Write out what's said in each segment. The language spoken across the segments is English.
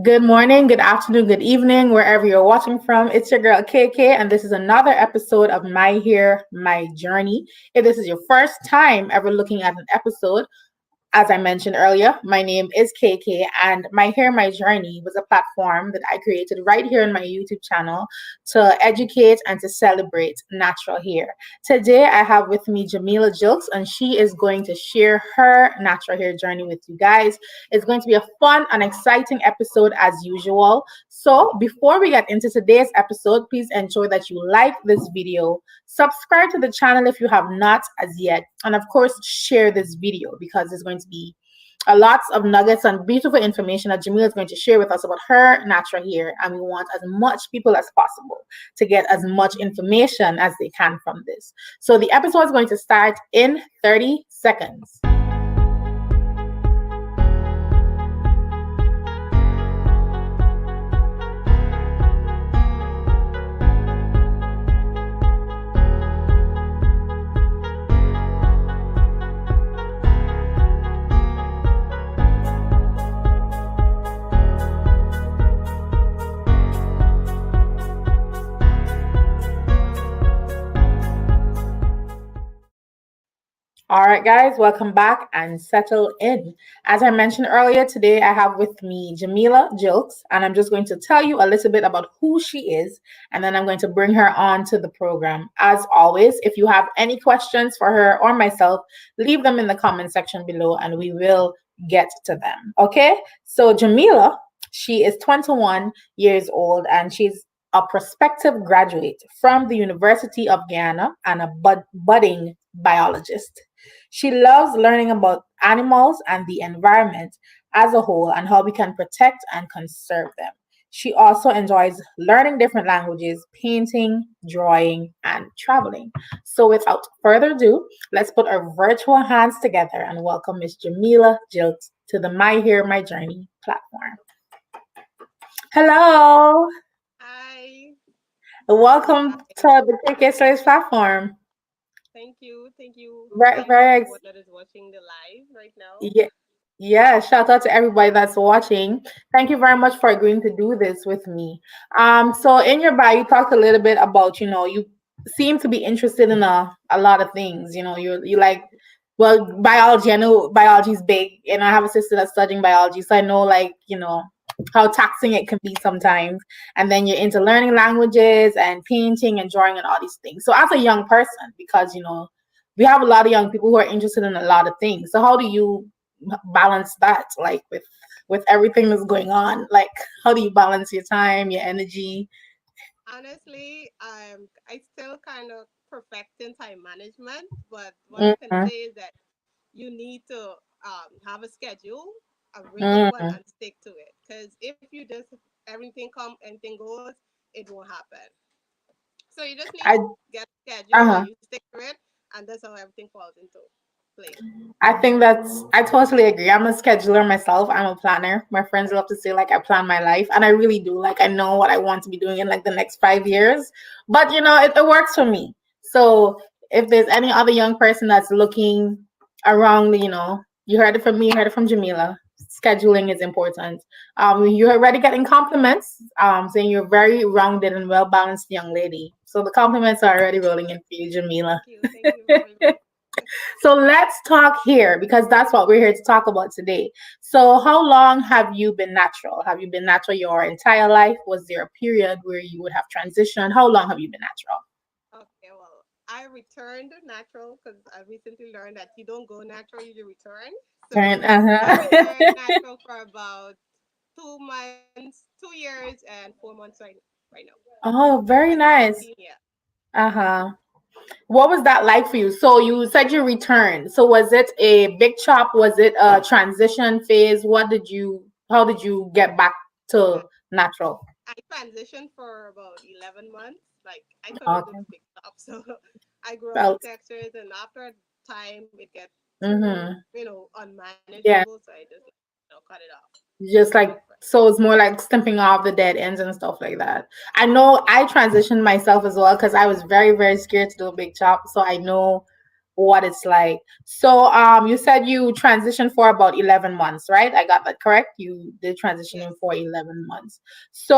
Good morning, good afternoon, good evening, wherever you're watching from. It's your girl KK, and this is another episode of My Here, My Journey. If this is your first time ever looking at an episode, as I mentioned earlier, my name is KK, and My Hair, My Journey was a platform that I created right here on my YouTube channel to educate and to celebrate natural hair. Today, I have with me Jomeala Gilkes, and she is going to share her natural hair journey with you guys. It's going to be a fun and exciting episode as usual. So, before we get into today's episode, please ensure that you like this video, subscribe to the channel if you have not as yet, and of course, share this video because it's going to be a lots of nuggets and beautiful information that Jomeala is going to share with us about her natural hair, and we want as much people as possible to get as much information as they can from this. So the episode is going to start in 30 seconds. All right, guys, welcome back and settle in. As I mentioned earlier, today I have with me Jomeala Gilkes, and I'm just going to tell you a little bit about who she is, and then I'm going to bring her on to the program. As always, if you have any questions for her or myself, leave them in the comment section below, and we will get to them. Okay, so Jomeala, she is 21 years old, and she's a prospective graduate from the University of Guyana and a budding biologist. She loves learning about animals and the environment as a whole and how we can protect and conserve them. She also enjoys learning different languages, painting, drawing, and traveling. So, without further ado, let's put our virtual hands together and welcome Miss Jomeala Gilkes to the My Hair, My Journey platform. Hello. Hi. Welcome to the KayKaySlays platform. Thank you. Thank you. Very, Hi to very, everyone that is watching the live right now. yeah, yeah. Shout out to everybody that's watching. Thank you very much for agreeing to do this with me. So in your bio, you talked a little bit about, you seem to be interested in a lot of things. You like, well, biology. I know biology is big, and I have a sister that's studying biology, so I know, like, how taxing it can be sometimes. And then you're into learning languages and painting and drawing and all these things. So as a young person, because we have a lot of young people who are interested in a lot of things. So how do you balance that, like, with everything that's going on? Like, how do you balance your time, your energy? Honestly, I still kind of perfecting time management, but what I can Mm-hmm. say is that you need to have a schedule, a rigid one, Mm-hmm. and stick to it. Because if you just anything goes, it won't happen. So you just need I to get a schedule and uh-huh. you stick to it, and that's how everything falls into place. I totally agree. I'm a scheduler myself. I'm a planner. My friends love to say, like, I plan my life, and I really do. Like, I know what I want to be doing in, like, the next 5 years. But it works for me. So if there's any other young person that's looking around, you heard it from me, you heard it from Jomeala. Scheduling is important. You're already getting compliments, saying you're very rounded and well balanced young lady. So the compliments are already rolling in for you, Jomeala. Thank you. Thank you very much. So let's talk here because that's what we're here to talk about today. So, how long have you been natural? Have you been natural your entire life? Was there a period where you would have transitioned? How long have you been natural? Okay, well, I returned natural because I recently learned that you don't go natural, you return. So I returned Uh-huh. natural for about 2 months, 2 years and 4 months right now. Oh, very nice. 2019, yeah. Uh-huh. What was that like for you? So you said you returned. So was it a big chop? Was it a transition phase? How did you get back I, to natural? I transitioned for about 11 months. Like I thought it was Okay. a big stop. So I grew up Felt. with textures and after a time it gets too, Mm-hmm. unmanageable. Yeah. So I just cut it off. Just Went like, so it's more like stamping off the dead ends and stuff like that. I know I transitioned myself as well because I was very, very scared to do a big chop. So I know what it's like. So you said you transitioned for about 11 months, right? I got that correct? You did transitioning Yes. for 11 months. So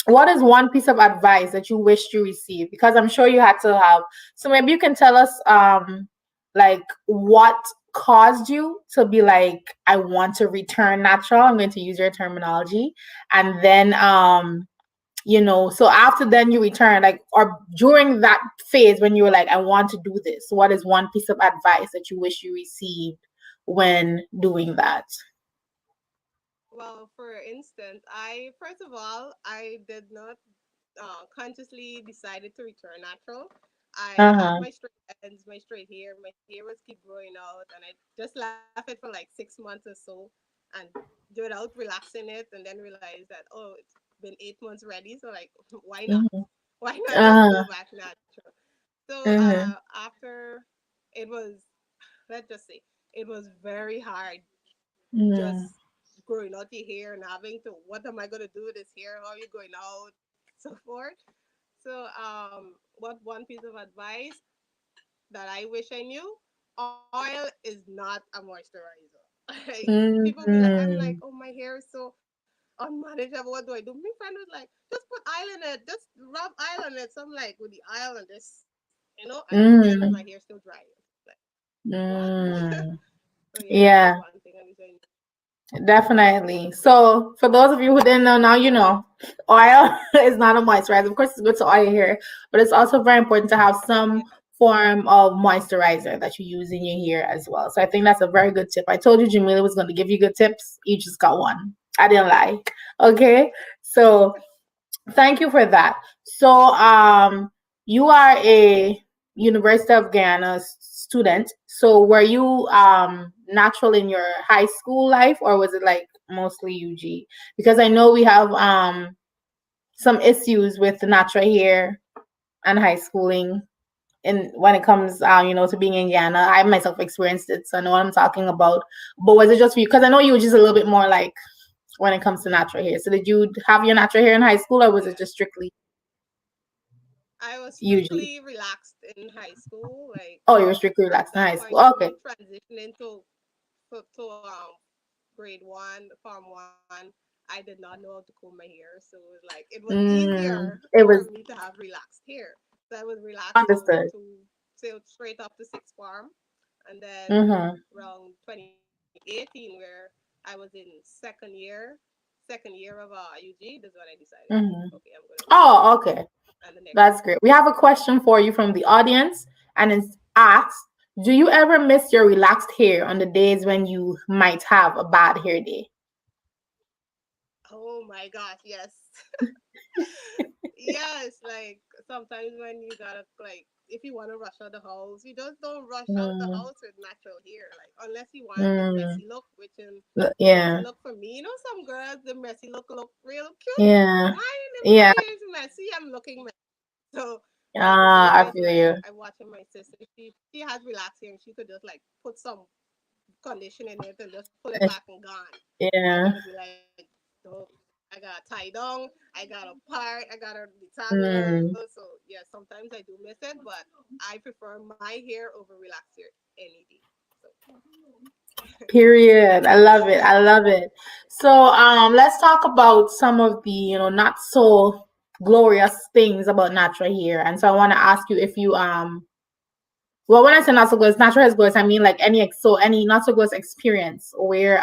what is one piece of advice that you wished you received? Because I'm sure you had to have. So maybe you can tell us like what caused you to be like, I want to return natural. I'm going to use your terminology. And then so after then you return, like, or during that phase when you were like, I want to do this, what is one piece of advice that you wish you received when doing that? Well, for instance, I first of all, I did not consciously decided to return natural. I had Uh-huh. my straight ends, my straight hair. My hair was keep growing out, and I just left it for like 6 months or so, and without relaxing it, and then realized that, oh, it's been 8 months ready, so like why not? Mm-hmm. Why not just go Uh-huh. back natural? So Mm-hmm. after it was, let's just say, it was very hard Mm-hmm. just growing out your hair and having to, what am I gonna do with this hair? How are you going out? So forth. So what one piece of advice that I wish I knew? Oil is not a moisturizer. Like people be like, I'm like, Mm-hmm. oh, my hair is so unmanageable. What do I do? My friend was like, just put oil in it, just rub oil on it. So I'm like, with the oil and this, and still my hair still dry. Like, what? Mm-hmm. So yeah, that was Yeah. one thing I wish I knew. Definitely. So, for those of you who didn't know, now you know. Oil is not a moisturizer. Of course, it's good to oil your hair, but it's also very important to have some Yeah. form of moisturizer that you use in your hair as well. So, I think that's a very good tip. I told you Jamila was going to give you good tips. You just got one. I didn't lie. Okay. So, thank you for that. So, you are a University of Guyana student. So, were you natural in your high school life, or was it like mostly UG? Because I know we have some issues with natural hair and high schooling, and when it comes to being in Guyana. I myself experienced it, so I know what I'm talking about. But was it just for you? Because I know you were just a little bit more like when it comes to natural hair. So, did you have your natural hair in high school, or was it Yeah. just strictly I was UG? strictly relaxed in high school. Like Oh, you were strictly at relaxed in that high point, school. Okay. transitioning to grade one, form one, I did not know how to comb my hair, so it was like it was easier It for was me to have relaxed hair. So I was relaxed understood. to straight up to sixth form, and then Mm-hmm. around 2018, where I was in second year of UG, that's when I decided, Mm-hmm. okay, I'm gonna do this, Oh, okay. and the next. That's great. We have a question for you from the audience, and it's asked, do you ever miss your relaxed hair on the days when you might have a bad hair day? Oh my gosh, yes. Yes, like sometimes when you gotta, like, if you want to rush out the house, you just don't rush out the Mm, house with natural hair, like unless you want the mm, messy look, which is messy yeah, look for me. Some girls, the messy look real cute. yeah, Mine, if my yeah. hair is messy, I'm looking messy. So I could do I it. feel Like you. I watching my sister, she has relaxed hair, and she could just like put some condition in it and just pull it back and gone. I Yeah. gotta be like, no, I gotta tie down, I gotta part, I gotta detangle. So Mm, yeah, sometimes I do miss it, but I prefer my hair over relaxed hair any day. So period. I love it. I love it. So, let's talk about some of the, not so glorious things about natural hair. And so I want to ask you if you well, when I say not so good, natural hair is good. I mean like any not so good experience where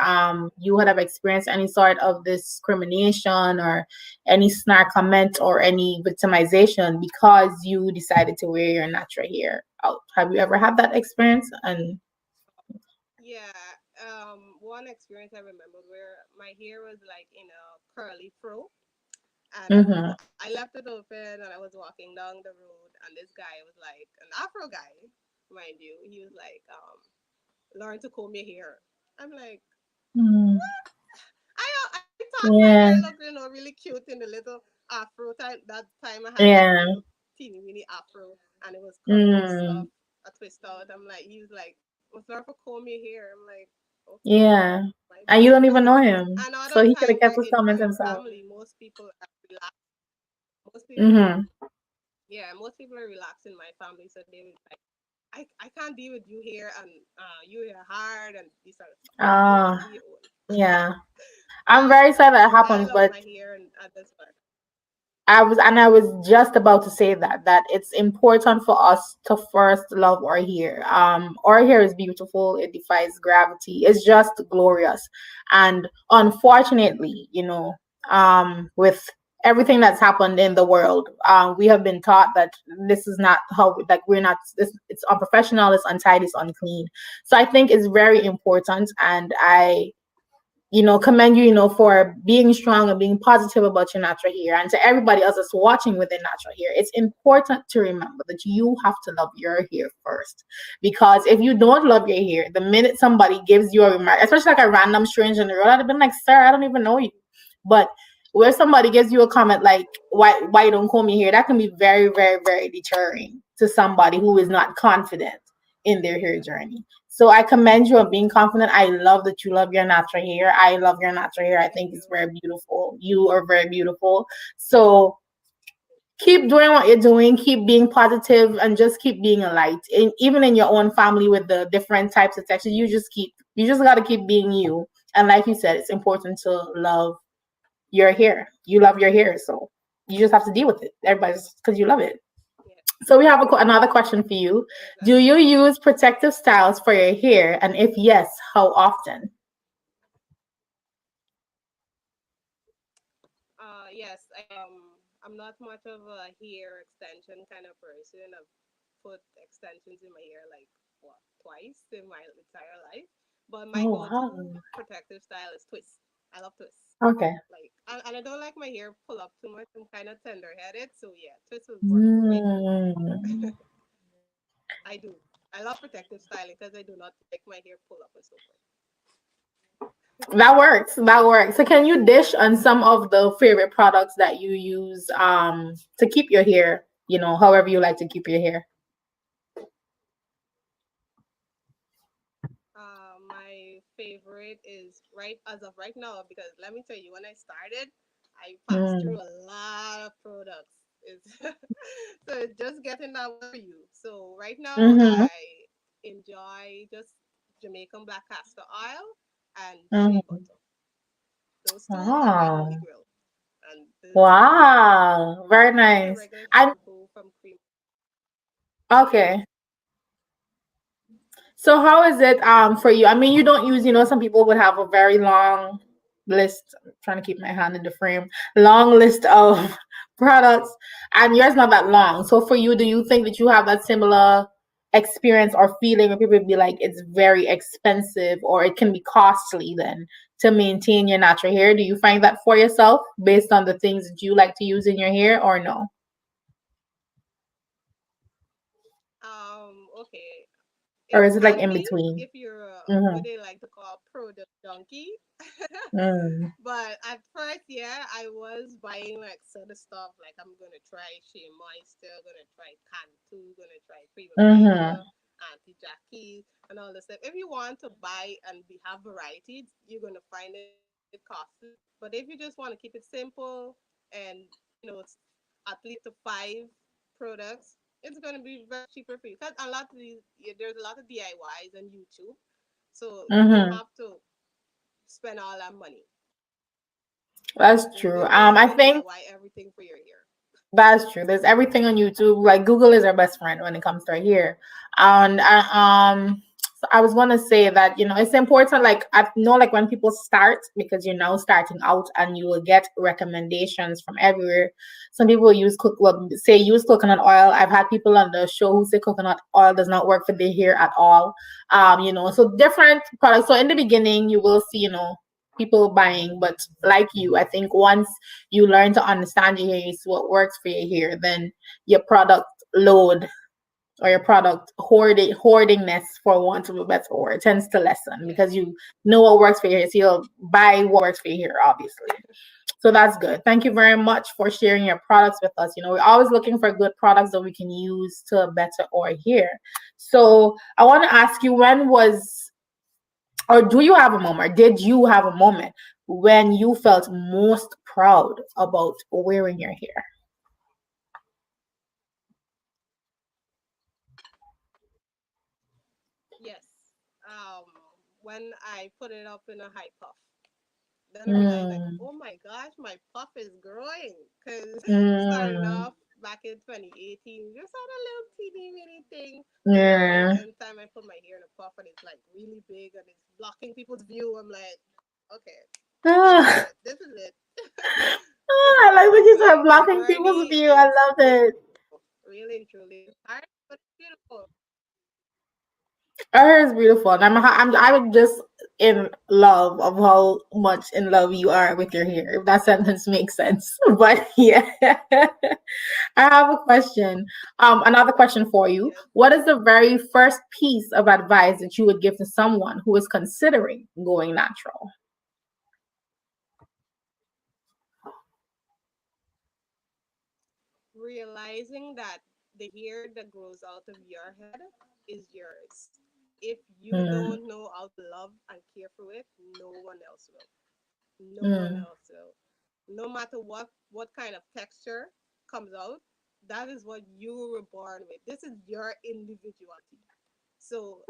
you would have experienced any sort of discrimination or any snark comment or any victimization because you decided to wear your natural hair out. Have you ever had that experience? And yeah, one experience I remember where my hair was like in a curly fro, and mm-hmm, I left it open and I was walking down the road, and this guy was like an Afro guy, mind you. He was like, learn to comb your hair. I'm like, mm, I thought my hair yeah, looked, really cute in the little afro time. That time I had like a yeah, little teeny weeny afro, and it was curly and stuff, mm, a twist out. I'm like, he was like, "What's learn for comb your hair?" I'm like, okay, yeah. my And you bad. don't even know him, And other so he could have times, kept like his in comments my himself. family, most people are relaxed. Most people, Mm-hmm. yeah, most people are relaxed in my family, so they would like. I can't deal with you here and you here hard and this sort of stuff. No, you Ah, do your own. yeah. I'm But very sad that I happens, love but my hair and that's what. I was just about to say that it's important for us to first love our hair is beautiful, it defies gravity, it's just glorious. And unfortunately, with everything that's happened in the world, we have been taught that this is not how, like, we're not this, it's unprofessional, it's untidy, it's unclean. So I think it's very important, and I commend you, for being strong and being positive about your natural hair. And to everybody else that's watching with their natural hair, it's important to remember that you have to love your hair first. Because if you don't love your hair, the minute somebody gives you a remark, especially like a random stranger in the road, I'd have been like, sir, I don't even know you. But where somebody gives you a comment like, why you don't comb your hair, that can be very, very, very deterring to somebody who is not confident in their hair journey. So I commend you on being confident. I love that you love your natural hair. I love your natural hair. I Thank think it's you. very beautiful. You are very beautiful. So keep doing what you're doing. Keep being positive and just keep being a light. And even in your own family with the different types of textures, you just got to keep being you. And like you said, it's important to love your hair. You love your hair, so you just have to deal with it. Everybody's because you love it. Yeah, So we have another question for you. Do exactly. you use protective styles for your hair? And if yes, how often? Yes, I'm not much of a hair extension kind of person. I've put extensions in my hair like what twice in my entire life. But my Oh, go-to wow. protective style is twist. I love twists. Okay. Like, and I don't like my hair pull up too much. I'm kind of tender-headed, so yeah, twist would work quite good. Mm, I do. I love protective styling because I do not like my hair pull up and so forth. that works. That works. So can you dish on some of the favorite products that you use to keep your hair, however you like to keep your hair? My favorite is right as of right now because let me tell you, when I started, I passed Mm, through a lot of products. It's so it's just getting that one for you. So right now, mm-hmm, I enjoy just Jamaican black castor oil and shea mm-hmm. butter. Those two are my holy Oh, grail, and wow. Very and my nice. regular And shampoo from Cream. okay. So how is it for you? I mean, you don't use, some people would have a very long list. I'm trying to keep my hand in the frame. Long list of products, and yours not that long. So for you, do you think that you have that similar experience or feeling where people would be like it's very expensive or it can be costly then to maintain your natural hair? Do you find that for yourself based on the things that you like to use in your hair or no? Okay, Or it is it like can in be between? if you're what Mm-hmm. they like to call product junkie. Mm-hmm. But at first, yeah, I was buying like certain stuff. Like I'm gonna try Shea Moisture, gonna try Cantu, gonna try Mm-hmm. Primavera, Auntie Jackie, and all this stuff. If you want to buy and have variety, you're gonna find it costly. But if you just want to keep it simple and it's at least to five products, it's gonna be very cheaper for you. Cause a lot of these, yeah, there's a lot of DIYs on YouTube, so you don't Mm-hmm. have to spend all that money. That's There's true. good ways I to think DIY everything for your hair. that's true. There's everything on YouTube. Like Google is our best friend when it comes to our hair. And so I was gonna say that it's important. Like I know, like when people start, because you're now starting out, and you will get recommendations from everywhere. Some people use say use coconut oil. I've had people on the show who say coconut oil does not work for their hair at all. So different products. So in the beginning, you will see people buying, but like you, I think once you learn to understand your hair, you see what works for your hair, then your product load or your product hoardingness, for want of a better word, tends to lessen Yeah. because you know what works for your hair. So you'll buy what works for your hair, obviously. So that's good. Thank you very much for sharing your products with us. We're always looking for good products that we can use to better our hair. So I want to ask you, when was or do you have a moment, or did you have a moment when you felt most proud about wearing your hair? when I put it up in a high puff. Then I realized like, Mm, oh my gosh, my puff is growing. Cause starting mm, off back in 2018, just had a little teeny weeny thing. But now yeah. anytime I put my hair in a puff and it's like really big and it's blocking people's view, I'm like, okay, this is Ah, it. This is it. This I is like it. when So you start the blocking people's journey view. I is love it. beautiful. Really and truly. It's hard, but it's beautiful. Her hair is beautiful, and I'm just in love of how much in love you are with your hair. If that sentence makes sense, but yeah. I have a question. Another question for you. Yes. What is the very first piece of advice that you would give to someone who is considering going natural? Realizing that the hair that grows out of your head is yours. If you Mm, don't know how to love and care for it, no one else will. No one mm, else will. No matter what kind of texture comes out, that is what you were born with. This is your individuality. So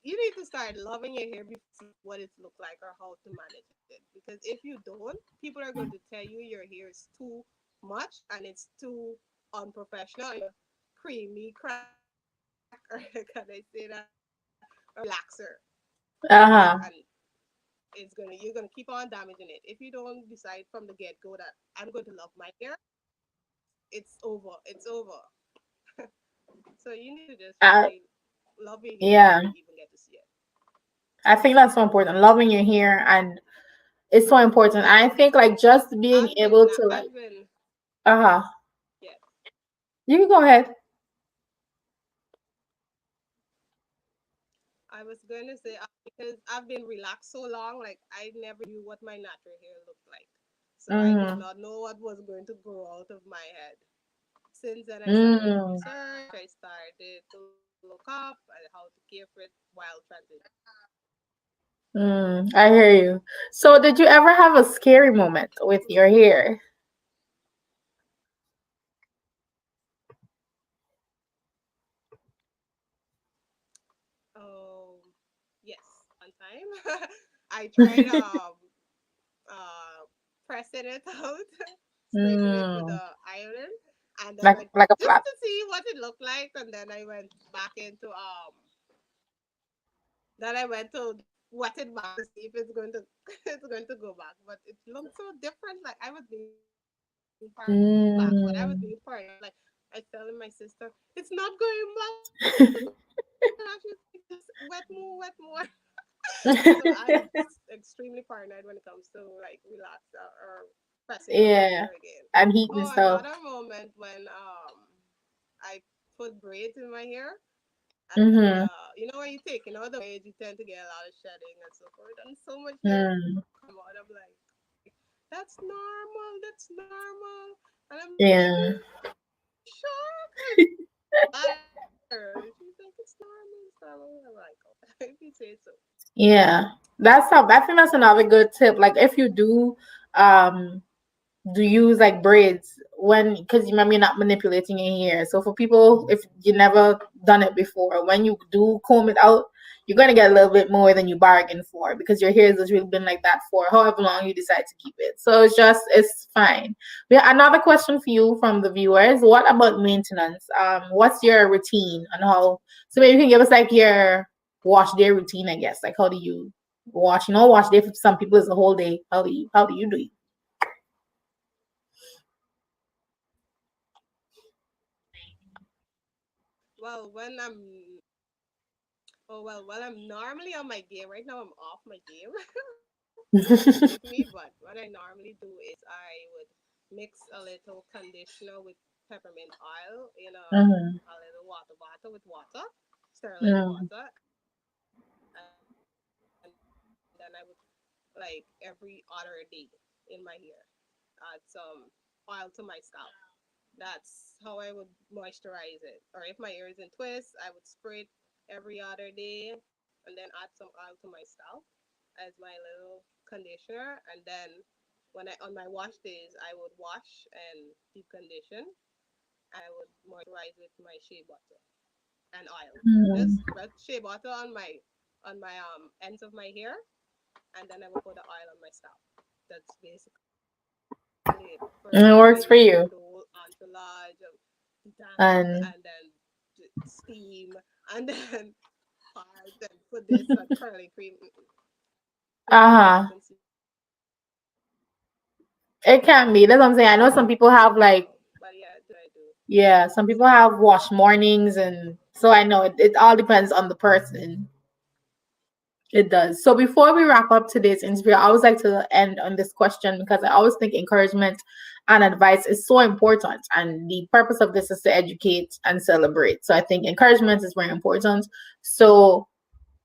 you need to start loving your hair before you see what it look like or how to manage it. Because if you don't, people are going to tell you your hair is too much and it's too unprofessional. Creamy crack, or can I say that, or relaxer, and uh-huh. you're gonna keep on damaging it if you don't decide from the get go that I'm going to love my hair. It's over. It's over. So you need to just I, really love your hair yeah, before you even get to see it. I think that's so important. Loving your hair, and it's so important. I think like just being able to like, I've been uh-huh. yeah. You can go ahead. I was going to say because I've been relaxed so long, like I never knew what my natural hair looked like. So I did Mm, not know what was going to grow out of my head. Since then, I started to mm, research. I started to look up at how to care for it while transitioning. I hear you. So, did you ever have a scary moment with your hair? Um, yes, one time I tried pressing it out, straightening it with Mm, a iron, and then I like a just flat. to see what it looked like, and then I went back into then I went to wet it back to see if it's going to it's going to go back, but it looked so different. Like I was being paranoid back when I was being paranoid. Like I telling my sister, it's not going back. And she's like, just wet more, wet more. So I'm extremely paranoid when it comes to like relax or pressing out my hair again. Yeah, Oh, and heat another and stuff. moment when I put braids in my hair, and Mm-hmm. you know when you're taking out the braids, you tend to get a lot of shedding and so forth, and so much hair come Mm, out. I'm like, that's normal, that's normal, and I'm like, are you yeah. sure? Cause I don't want to lie to her. She's like, it's normal, it's normal. I'm like, okay, if you say so. Yeah. I think that's another good tip. Like if you um do use like braids when because you remember you're not manipulating your hair. So for people if you never done it before, when you do comb it out, you're gonna get a little bit more than you bargained for because your hair has really been like that for however long you decide to keep it. So it's fine. We another question for you from the viewers. What about maintenance? What's your routine and how so maybe you can give us like your wash day routine, I guess. Like how do you wash? You know, wash day for some people is a whole day. How do you do it? Well, when I'm normally on my game. Right now, I'm off my game. Forgive me, but what I normally do is I would mix a little conditioner with peppermint oil in Mhm. a little water bottle with water, sterilized Mm, water, and then I would like every other day in my hair, add some oil to my scalp. That's how I would moisturize it. Or if my hair is in twist, I would spray it every other day and then add some oil to my scalp as my little conditioner. And then when I on my wash days, I would wash and deep condition, and I would moisturize with my shea butter and oil. Just mm, spread shea butter on my on my ends of my hair, and then I will put the oil on my scalp. That's basically it. And First, it after works you for do you. the whole entourage of detangle And and then steam and then part and put this curly cream. It's too uh-huh. time consuming. It can be. That's what I'm saying. I know some people have like, But yeah, do I do? yeah, some people have wash mornings, and so I know it all depends on the person. It does. So before we wrap up today's interview, I always like to end on this question because I always think encouragement and advice is so important. And the purpose of this is to educate and celebrate. So I think encouragement is very important. So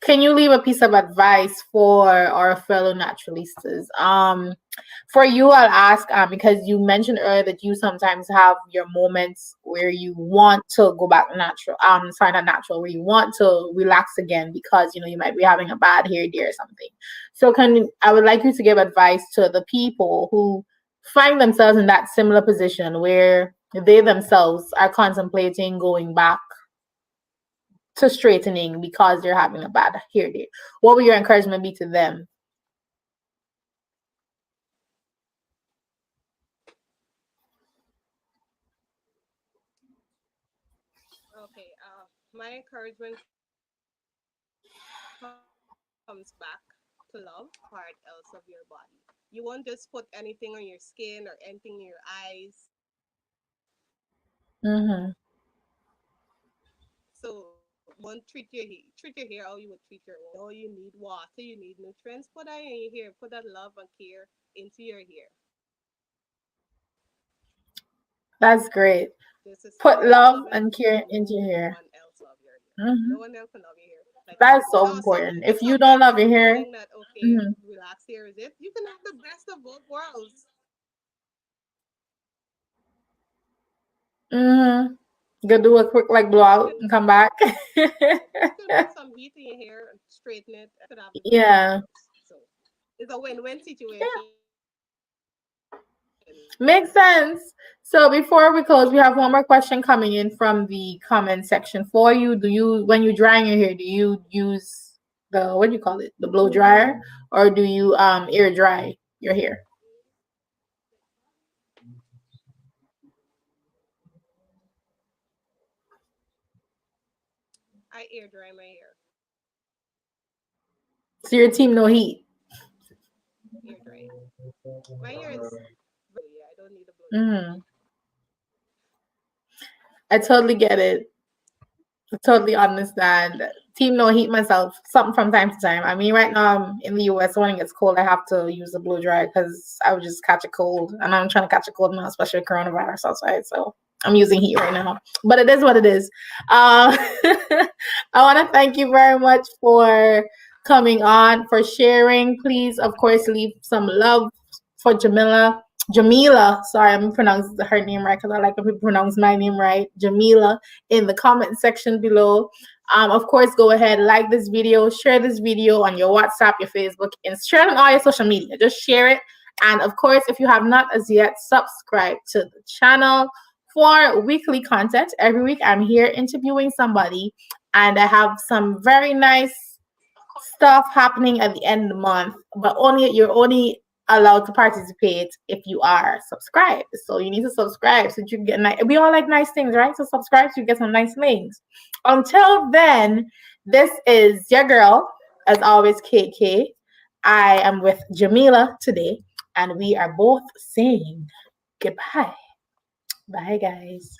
can you leave a piece of advice for our fellow naturalistas? For you, I'll ask because you mentioned earlier that you sometimes have your moments where you want to go back natural. Sorry, not natural, where you want to relax again because you might be having a bad hair day or something. So, I would like you to give advice to the people who find themselves in that similar position where they themselves are contemplating going back to straightening because they're having a bad hair day. What would your encouragement be to them? Okay. My encouragement comes back to love part else of your body. You won't just put anything on your skin or anything in your eyes. Mm-hmm. So you won't treat your hair how you would treat your own. You need water, you need nutrients. Put that in your hair. Put that love and care into your hair. That's great. This is how Put you love love it. and care into No your hair. one else love your hair. Hmm. No one else can love your hair like you. That's so Now, important. If you some don't love people your hair, think that okay, hmm relax here is it. You can have the best of both worlds. hmm go do a quick like blowout You and come back. can put some heat in your hair and straighten it. You could have the best of Yeah. worlds. So it's a win-win Yeah. situation. Makes sense. So before we close, we have one more question coming in from the comment section for you. When you drying your hair, do you use the what do you call it, the blow dryer, or do you air dry your hair? I air dry my hair. So your team no heat. Air dry. My hair is yeah. I don't need a blow dryer. Hmm. I totally get it. I totally understand. Team no heat myself. Something from time to time. I mean, right now I'm in the US. When it gets cold, I have to use the blow dryer because I would just catch a cold, and I'm trying to catch a cold now, especially coronavirus outside. So I'm using heat right now. But it is what it is. I want to thank you very much for coming on, for sharing. Please, of course, leave some love for Jamila. Jomeala, sorry, I'm pronouncing her name right because I like when people pronounce my name right. Jomeala in the comment section below. Of course, go ahead, like this video, share this video on your WhatsApp, your Facebook, and share it on all your social media. Just share it. And of course, if you have not as yet, subscribe to the channel for weekly content. Every week, I'm here interviewing somebody, and I have some very nice stuff happening at the end of the month, but you're only allowed to participate if you are subscribed. So you need to subscribe so that you can get nice. We all like nice things, right? So subscribe so you get some nice things. Until then, this is your girl, as always, KK. I am with Jomeala today, and we are both saying goodbye. Bye, guys.